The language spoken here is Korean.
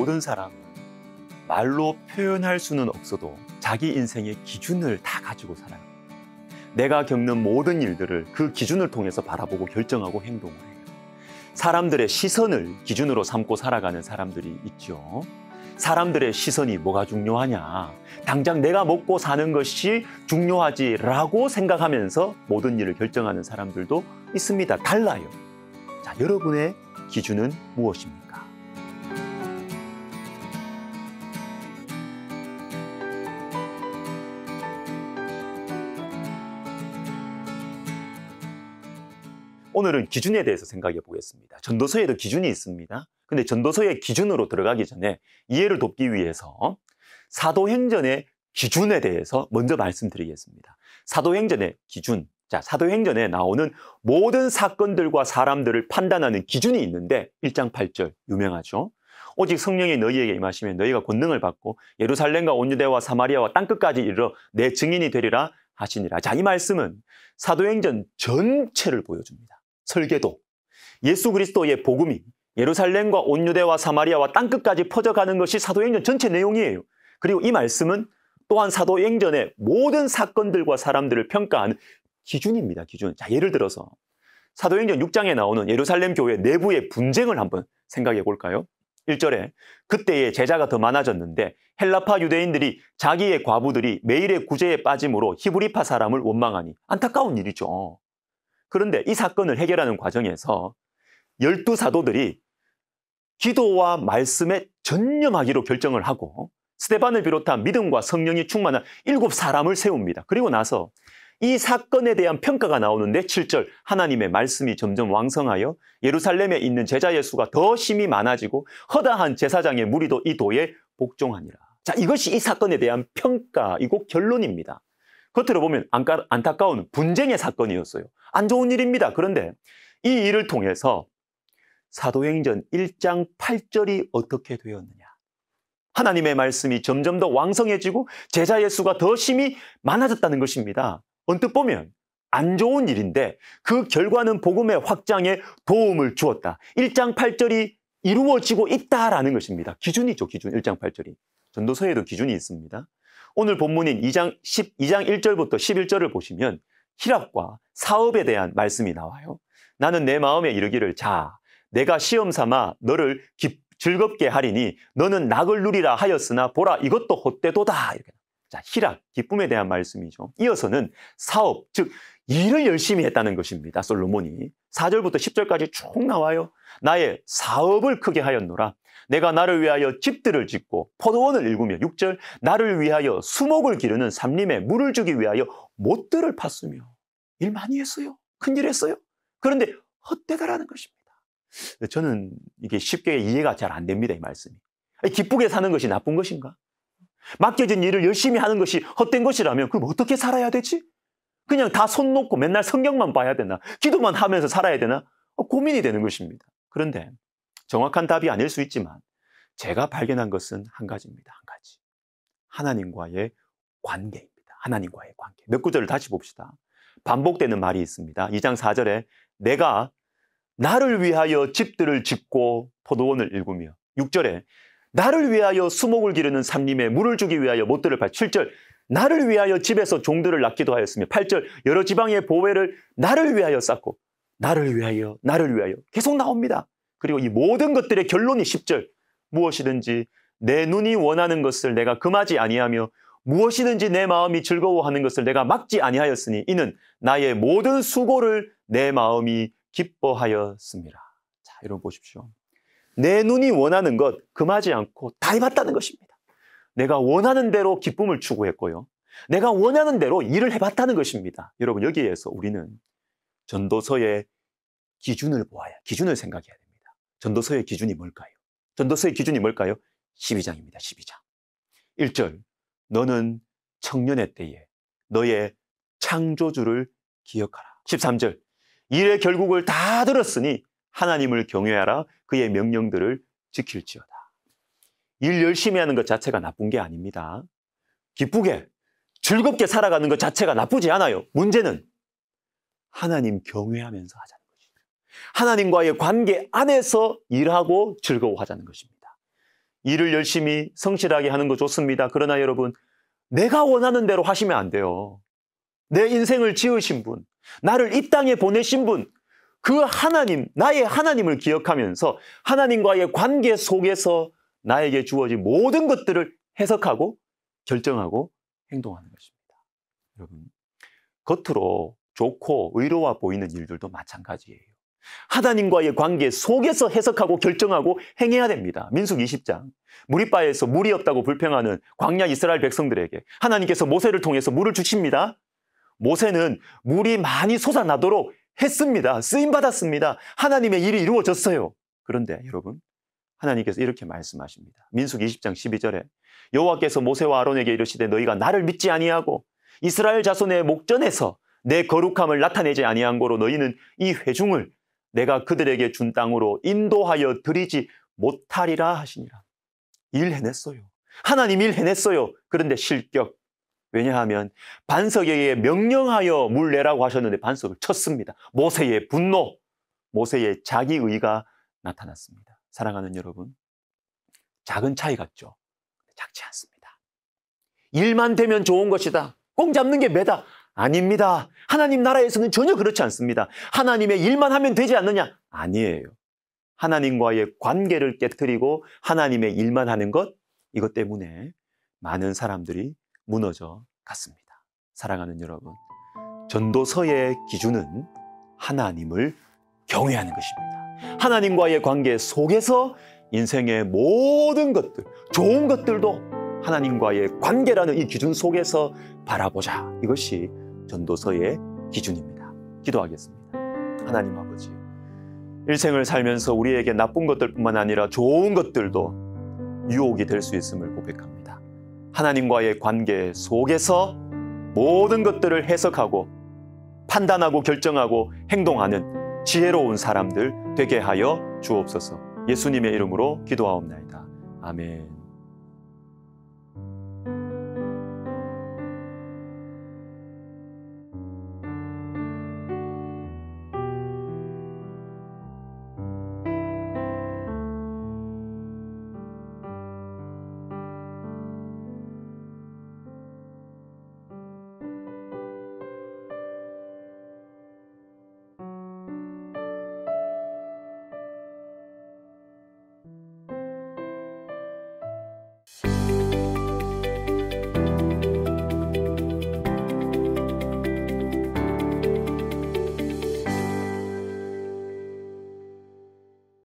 모든 사람 말로 표현할 수는 없어도 자기 인생의 기준을 다 가지고 살아요. 내가 겪는 모든 일들을 그 기준을 통해서 바라보고 결정하고 행동을 해요. 사람들의 시선을 기준으로 삼고 살아가는 사람들이 있죠. 사람들의 시선이 뭐가 중요하냐, 당장 내가 먹고 사는 것이 중요하지라고 생각하면서 모든 일을 결정하는 사람들도 있습니다. 달라요. 자, 여러분의 기준은 무엇입니까? 오늘은 기준에 대해서 생각해 보겠습니다. 전도서에도 기준이 있습니다. 근데 전도서의 기준으로 들어가기 전에 이해를 돕기 위해서 사도행전의 기준에 대해서 먼저 말씀드리겠습니다. 사도행전의 기준. 자, 사도행전에 나오는 모든 사건들과 사람들을 판단하는 기준이 있는데 1장 8절 유명하죠. 오직 성령이 너희에게 임하시면 너희가 권능을 받고 예루살렘과 온 유대와 사마리아와 땅끝까지 이르러 내 증인이 되리라 하시니라. 자, 이 말씀은 사도행전 전체를 보여줍니다. 설계도, 예수 그리스도의 복음이 예루살렘과 온 유대와 사마리아와 땅끝까지 퍼져가는 것이 사도행전 전체 내용이에요. 그리고 이 말씀은 또한 사도행전의 모든 사건들과 사람들을 평가하는 기준입니다. 기준. 자, 예를 들어서 사도행전 6장에 나오는 예루살렘 교회 내부의 분쟁을 한번 생각해 볼까요? 1절에 그때의 제자가 더 많아졌는데 헬라파 유대인들이 자기의 과부들이 매일의 구제에 빠짐으로 히브리파 사람을 원망하니. 안타까운 일이죠. 그런데 이 사건을 해결하는 과정에서 12사도들이 기도와 말씀에 전념하기로 결정을 하고 스데반을 비롯한 믿음과 성령이 충만한 7사람을 세웁니다. 그리고 나서 이 사건에 대한 평가가 나오는데 7절 하나님의 말씀이 점점 왕성하여 예루살렘에 있는 제자의 수가 더 심히 많아지고 허다한 제사장의 무리도 이 도에 복종하니라. 자, 이것이 이 사건에 대한 평가이고 결론입니다. 겉으로 보면 안타까운 분쟁의 사건이었어요. 안 좋은 일입니다. 그런데 이 일을 통해서 사도행전 1장 8절이 어떻게 되었느냐. 하나님의 말씀이 점점 더 왕성해지고 제자의 수가 더 심히 많아졌다는 것입니다. 언뜻 보면 안 좋은 일인데 그 결과는 복음의 확장에 도움을 주었다. 1장 8절이 이루어지고 있다라는 것입니다. 기준이죠. 기준 1장 8절이. 전도서에도 기준이 있습니다. 오늘 본문인 2장 1절부터 11절을 보시면 희락과 사업에 대한 말씀이 나와요. 나는 내 마음에 이르기를 자 내가 시험 삼아 너를 즐겁게 하리니 너는 낙을 누리라 하였으나 보라 이것도 헛되도다. 이렇게. 자, 희락, 기쁨에 대한 말씀이죠. 이어서는 사업, 즉 일을 열심히 했다는 것입니다. 솔로몬이 4절부터 10절까지 쭉 나와요. 나의 사업을 크게 하였노라. 내가 나를 위하여 집들을 짓고 포도원을 일구며 6절 나를 위하여 수목을 기르는 삼림에 물을 주기 위하여 못들을 팠으며. 일 많이 했어요. 큰일 했어요. 그런데 헛되다라는 것입니다. 저는 이게 쉽게 이해가 잘 안 됩니다. 이 말씀이. 기쁘게 사는 것이 나쁜 것인가? 맡겨진 일을 열심히 하는 것이 헛된 것이라면 그럼 어떻게 살아야 되지? 그냥 다 손 놓고 맨날 성경만 봐야 되나? 기도만 하면서 살아야 되나? 고민이 되는 것입니다. 그런데 정확한 답이 아닐 수 있지만 제가 발견한 것은 한 가지입니다. 한 가지. 하나님과의 관계입니다. 하나님과의 관계. 몇 구절을 다시 봅시다. 반복되는 말이 있습니다. 2장 4절에 내가 나를 위하여 집들을 짓고 포도원을 일구며 6절에 나를 위하여 수목을 기르는 삼림에 물을 주기 위하여 못들을 파 7절 나를 위하여 집에서 종들을 낳기도 하였으며 8절 여러 지방의 보배를 나를 위하여 쌓고 나를 위하여 계속 나옵니다. 그리고 이 모든 것들의 결론이 10절 무엇이든지 내 눈이 원하는 것을 내가 금하지 아니하며 무엇이든지 내 마음이 즐거워하는 것을 내가 막지 아니하였으니 이는 나의 모든 수고를 내 마음이 기뻐하였습니다. 자, 여러분 보십시오. 내 눈이 원하는 것 금하지 않고 다 해봤다는 것입니다. 내가 원하는 대로 기쁨을 추구했고요. 내가 원하는 대로 일을 해봤다는 것입니다. 여러분 여기에서 우리는 전도서의 기준을 보아야 기준을 생각해야 됩니다. 전도서의 기준이 뭘까요? 전도서의 기준이 뭘까요? 12장입니다. 12장. 1절 너는 청년의 때에 너의 창조주를 기억하라. 13절 일의 결국을 다 들었으니 하나님을 경외하라. 그의 명령들을 지킬지어다. 일 열심히 하는 것 자체가 나쁜 게 아닙니다. 기쁘게 즐겁게 살아가는 것 자체가 나쁘지 않아요. 문제는 하나님 경외하면서 하자는 것입니다. 하나님과의 관계 안에서 일하고 즐거워하자는 것입니다. 일을 열심히 성실하게 하는 거 좋습니다. 그러나 여러분, 내가 원하는 대로 하시면 안 돼요. 내 인생을 지으신 분, 나를 이 땅에 보내신 분, 그 하나님, 나의 하나님을 기억하면서 하나님과의 관계 속에서 나에게 주어진 모든 것들을 해석하고 결정하고 행동하는 것입니다. 여러분, 겉으로 좋고 의로워 보이는 일들도 마찬가지예요. 하나님과의 관계 속에서 해석하고 결정하고 행해야 됩니다. 민수기 20장. 무리바에서 물이 없다고 불평하는 광야 이스라엘 백성들에게 하나님께서 모세를 통해서 물을 주십니다. 모세는 물이 많이 솟아나도록 했습니다. 쓰임받았습니다. 하나님의 일이 이루어졌어요. 그런데 여러분, 하나님께서 이렇게 말씀하십니다. 민수기 20장 12절에 여호와께서 모세와 아론에게 이르시되 너희가 나를 믿지 아니하고 이스라엘 자손의 목전에서 내 거룩함을 나타내지 아니한 고로 너희는 이 회중을 내가 그들에게 준 땅으로 인도하여 드리지 못하리라 하시니라. 일 해냈어요. 하나님 일 해냈어요. 그런데 실격. 왜냐하면 반석에게 명령하여 물 내라고 하셨는데 반석을 쳤습니다. 모세의 분노, 모세의 자기의가 나타났습니다. 사랑하는 여러분, 작은 차이 같죠? 작지 않습니다. 일만 되면 좋은 것이다. 꼭 잡는 게 매다. 아닙니다. 하나님 나라에서는 전혀 그렇지 않습니다. 하나님의 일만 하면 되지 않느냐? 아니에요. 하나님과의 관계를 깨트리고 하나님의 일만 하는 것, 이것 때문에 많은 사람들이 무너져 갔습니다. 사랑하는 여러분, 전도서의 기준은 하나님을 경외하는 것입니다. 하나님과의 관계 속에서 인생의 모든 것들, 좋은 것들도 하나님과의 관계라는 이 기준 속에서 바라보자. 이것이 전도서의 기준입니다. 기도하겠습니다. 하나님 아버지, 일생을 살면서 우리에게 나쁜 것들뿐만 아니라 좋은 것들도 유혹이 될 수 있음을 고백합니다. 하나님과의 관계 속에서 모든 것들을 해석하고 판단하고 결정하고 행동하는 지혜로운 사람들 되게 하여 주옵소서. 예수님의 이름으로 기도하옵나이다. 아멘.